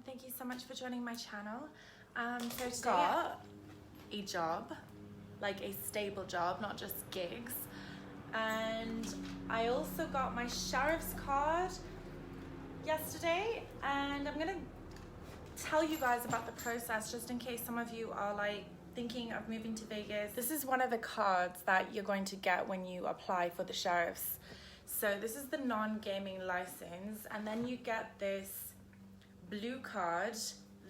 Thank you so much for joining my channel. So today Got a job, like a stable job, not just gigs. And I also got my sheriff's card yesterday, and I'm gonna tell you guys about the process just in case some of you are like thinking of moving to Vegas. This is one of the cards that you're going to get when you apply for the sheriff's. So this is the non-gaming license, and then you get this blue card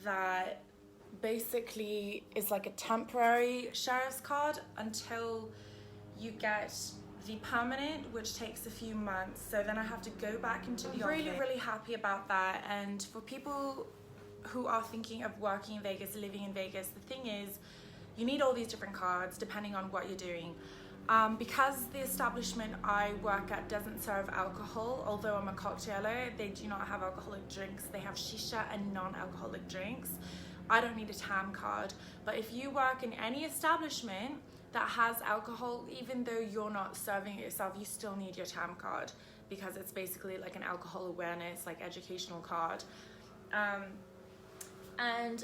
that basically is like a temporary sheriff's card until you get the permanent, which takes a few months. So then I have to go back into the office. Really happy about that. And for people who are thinking of working in Vegas, living in Vegas, the thing is you need all these different cards depending on what you're doing. Because the establishment I work at doesn't serve alcohol, although I'm a cocktailer, they do not have alcoholic drinks. They have shisha and non-alcoholic drinks. I don't need a TAM card, but if you work in any establishment that has alcohol, even though you're not serving it yourself, you still need your TAM card because it's basically like an alcohol awareness, like educational card. And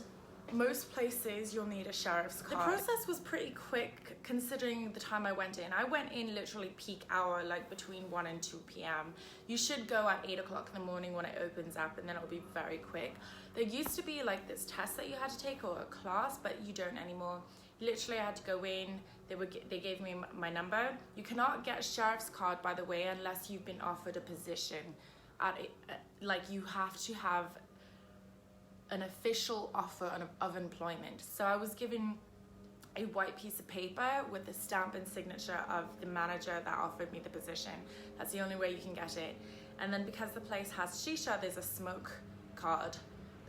most places you'll need a sheriff's card. The process was pretty quick considering the time I went in. I went in literally peak hour, like between 1 and 2 p.m. You should go at 8 o'clock in the morning when it opens up, and then it'll be very quick. There used to be like this test that you had to take or a class, but you don't anymore. Literally I had to go in, they gave me my number. You cannot get a sheriff's card, by the way, unless you've been offered a position at like you have to have an official offer of employment. So I was given a white piece of paper with the stamp and signature of the manager that offered me the position. That's the only way you can get it. And then because the place has shisha, there's a smoke card,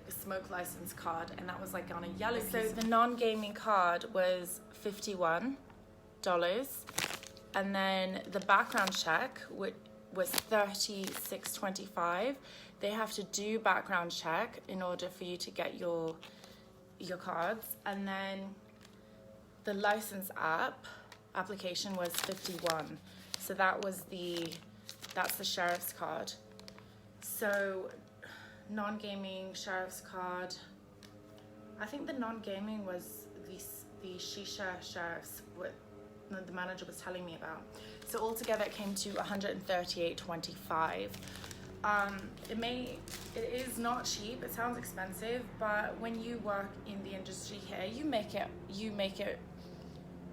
a smoke license card, and that was like on a yellow piece. So the non-gaming card was $51, and then the background check was $36.25. They have to do background check in order for you to get your cards, and then the license application was $51. So that's the sheriff's card. So non-gaming sheriff's card. I think the non-gaming was the shisha sheriff's, what the manager was telling me about. So altogether it came to $138.25. It is not cheap, it sounds expensive, but when you work in the industry here, you make it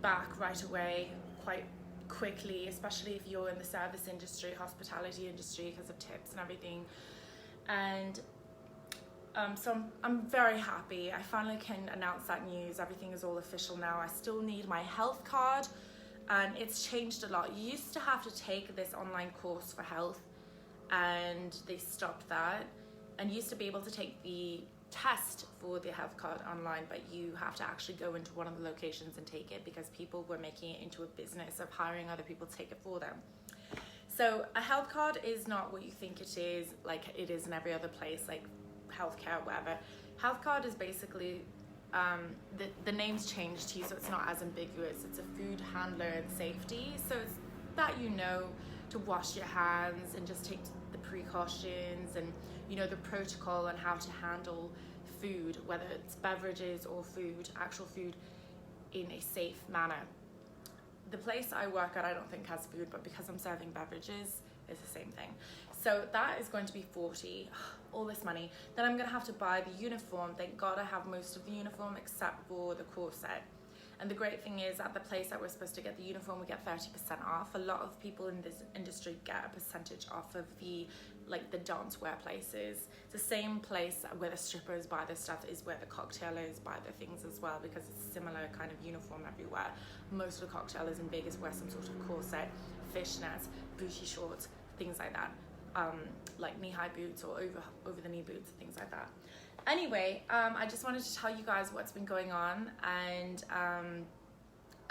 back right away quite quickly, especially if you're in the service industry, hospitality industry, because of tips and everything. And so I'm very happy. I finally can announce that news. Everything is all official now. I still need my health card, and it's changed a lot. You used to have to take this online course for health, and they stopped that, and you used to be able to take the test for the health card online, but you have to actually go into one of the locations and take it because people were making it into a business of hiring other people to take it for them. So a health card is not what you think it is, like it is in every other place, like healthcare, whatever. Health card is basically, the name's changed to you, so it's not as ambiguous. It's a food handler and safety, so it's that you know to wash your hands and just take the precautions and the protocol on how to handle food, whether it's beverages or food, actual food, in a safe manner. The place I work at I don't think has food, but because I'm serving beverages, it's the same thing. So that is going to be $40, all this money. Then I'm gonna have to buy the uniform. Thank God I have most of the uniform except for the corset. And the great thing is at the place that we're supposed to get the uniform, we get 30% off. A lot of people in this industry get a percentage off of the dance wear places. It's the same place where the strippers buy their stuff is where the cocktailers buy their things as well, because it's a similar kind of uniform everywhere. Most of the cocktailers in Vegas wear some sort of corset, fishnets, booty shorts, things like that. Like knee-high boots or over the knee boots, things like that. Anyway, I just wanted to tell you guys what's been going on, and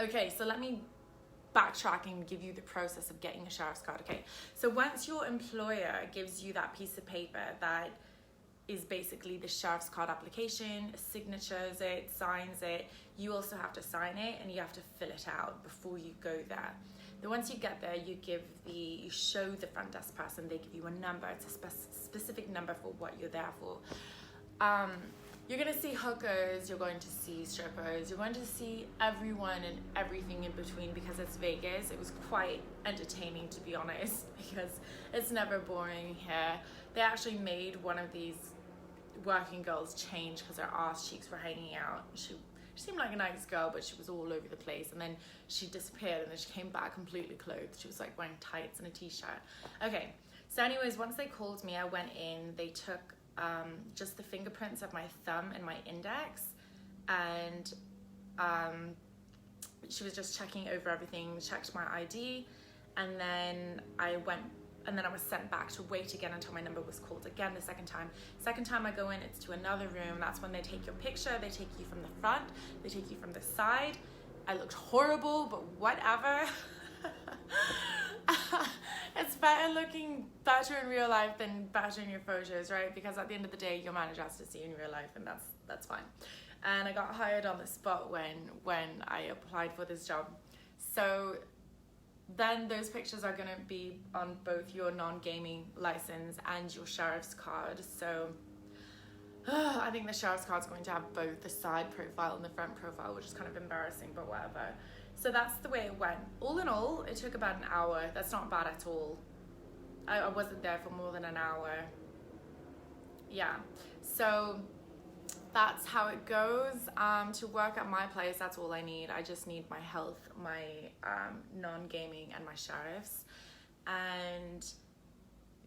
okay, so let me backtrack and give you the process of getting a sheriff's card. Okay, so once your employer gives you that piece of paper that is basically the sheriff's card application, signatures it, signs it, you also have to sign it and you have to fill it out before you go there. Then once you get there, you show the front desk person, they give you a number. It's a specific number for what you're there for. You're going to see hookers, you're going to see strippers, you're going to see everyone and everything in between because it's Vegas. It was quite entertaining, to be honest, because it's never boring here. They actually made one of these working girls change because her ass cheeks were hanging out. She seemed like a nice girl, but she was all over the place, and then she disappeared, and then she came back completely clothed. She was like wearing tights and a t-shirt. Okay, so anyways, once they called me, I went in. They took just the fingerprints of my thumb and my index, and she was just checking over everything, checked my ID, and then I was sent back to wait again until my number was called again the second time. Second time I go in, it's to another room. That's when they take your picture. They take you from the front, they take you from the side. I looked horrible, but whatever. It's looking better in real life than better in your photos, right? Because at the end of the day, your manager has to see you in real life, and that's fine. And I got hired on the spot when I applied for this job. So then those pictures are going to be on both your non-gaming license and your sheriff's card. So I think the sheriff's card is going to have both the side profile and the front profile, which is kind of embarrassing, but whatever. So that's the way it went. All in all, it took about an hour. That's not bad at all. I wasn't there for more than an hour. Yeah, so that's how it goes. To work at my place, that's all I need. I just need my health, my non-gaming, and my sheriffs. And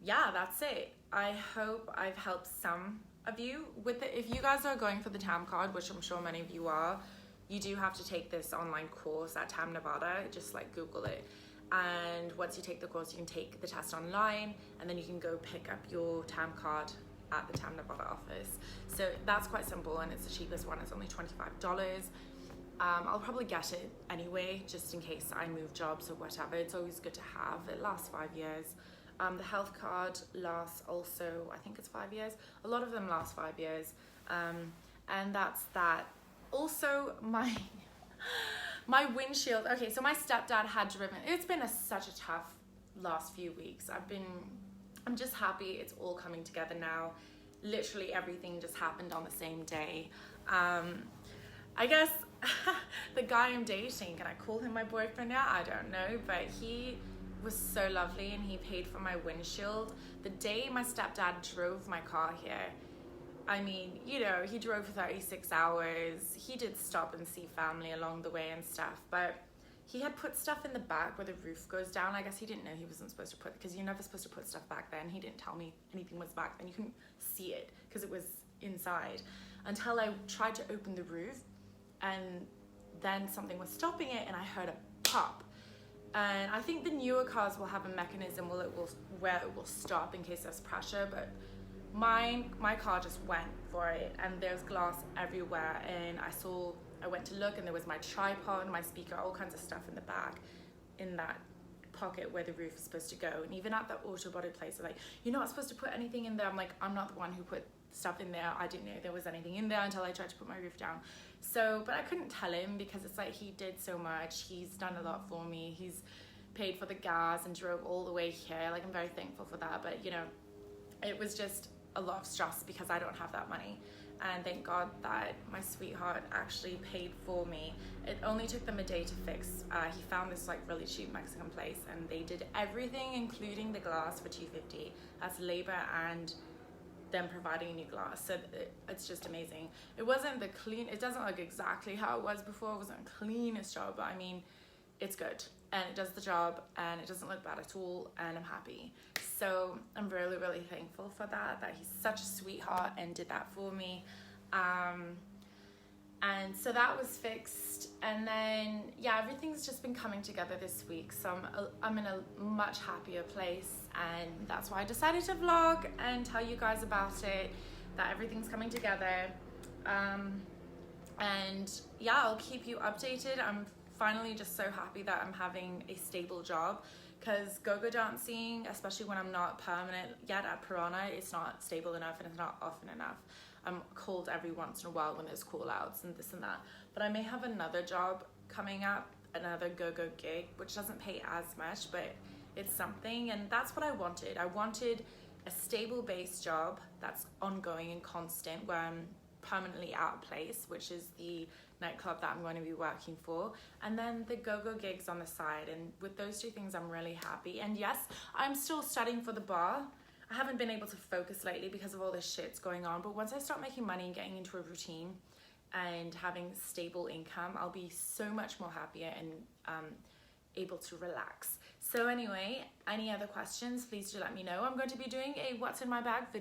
yeah, that's it. I hope I've helped some of you with it. If you guys are going for the TAM card, which I'm sure many of you are, you do have to take this online course at TAM Nevada. Just like Google it. And once you take the course, you can take the test online, and then you can go pick up your TAM card at the TAM Nevada office. So that's quite simple, and it's the cheapest one. It's only $25. I'll probably get it anyway, just in case I move jobs or whatever. It's always good to have. It lasts 5 years. The health card lasts also, I think it's 5 years. A lot of them last 5 years. And that's that. Also, my windshield. Okay, so my stepdad had driven. It's been such a tough last few weeks. I'm just happy it's all coming together now. Literally everything just happened on the same day. I guess the guy I'm dating, can I call him my boyfriend now? I don't know, but he was so lovely, and he paid for my windshield. The day my stepdad drove my car here, I mean, you know, he drove for 36 hours. He did stop and see family along the way and stuff, but he had put stuff in the back where the roof goes down. I guess he didn't know he wasn't supposed to put, because you're never supposed to put stuff back then. He didn't tell me anything was back then. You couldn't see it because it was inside until I tried to open the roof, and then something was stopping it, and I heard a pop. And I think the newer cars will have a mechanism where it will stop in case there's pressure, but my car just went for it, and there's glass everywhere. And I went to look, and there was my tripod, my speaker, all kinds of stuff in the back, in that pocket where the roof is supposed to go. And even at the auto body place, they're like, you're not supposed to put anything in there. I'm like, I'm not the one who put stuff in there. I didn't know there was anything in there until I tried to put my roof down. So, but I couldn't tell him, because it's like, he did so much. He's done a lot for me. He's paid for the gas and drove all the way here. Like, I'm very thankful for that. But, you know, it was just a lot of stress because I don't have that money. And thank God that my sweetheart actually paid for me. It only took them a day to fix. He found this like really cheap Mexican place, and they did everything, including the glass, for $250. That's labor and them providing new glass. So it's just amazing. It wasn't it doesn't look exactly how it was before. It wasn't the cleanest job, but I mean, it's good, and it does the job, and it doesn't look bad at all, and I'm happy. So I'm really, really thankful for that he's such a sweetheart and did that for me. And so that was fixed, and then yeah, everything's just been coming together this week. So I'm in a much happier place, and that's why I decided to vlog and tell you guys about it, that everything's coming together. And yeah, I'll keep you updated. I'm finally just so happy that I'm having a stable job, because go-go dancing, especially when I'm not permanent yet at Piranha, it's not stable enough, and it's not often enough. I'm called every once in a while when there's call-outs and this and that. But I may have another job coming up, another go-go gig, which doesn't pay as much, but it's something, and that's what I wanted. I wanted a stable base job that's ongoing and constant, where I'm permanently at a place, which is the nightclub that I'm going to be working for, and then the go-go gigs on the side. And with those two things, I'm really happy. And yes, I'm still studying for the bar. I haven't been able to focus lately because of all this shit's going on, but once I start making money and getting into a routine and having stable income, I'll be so much more happier and able to relax. So anyway, any other questions, please do let me know. I'm going to be doing a what's in my bag video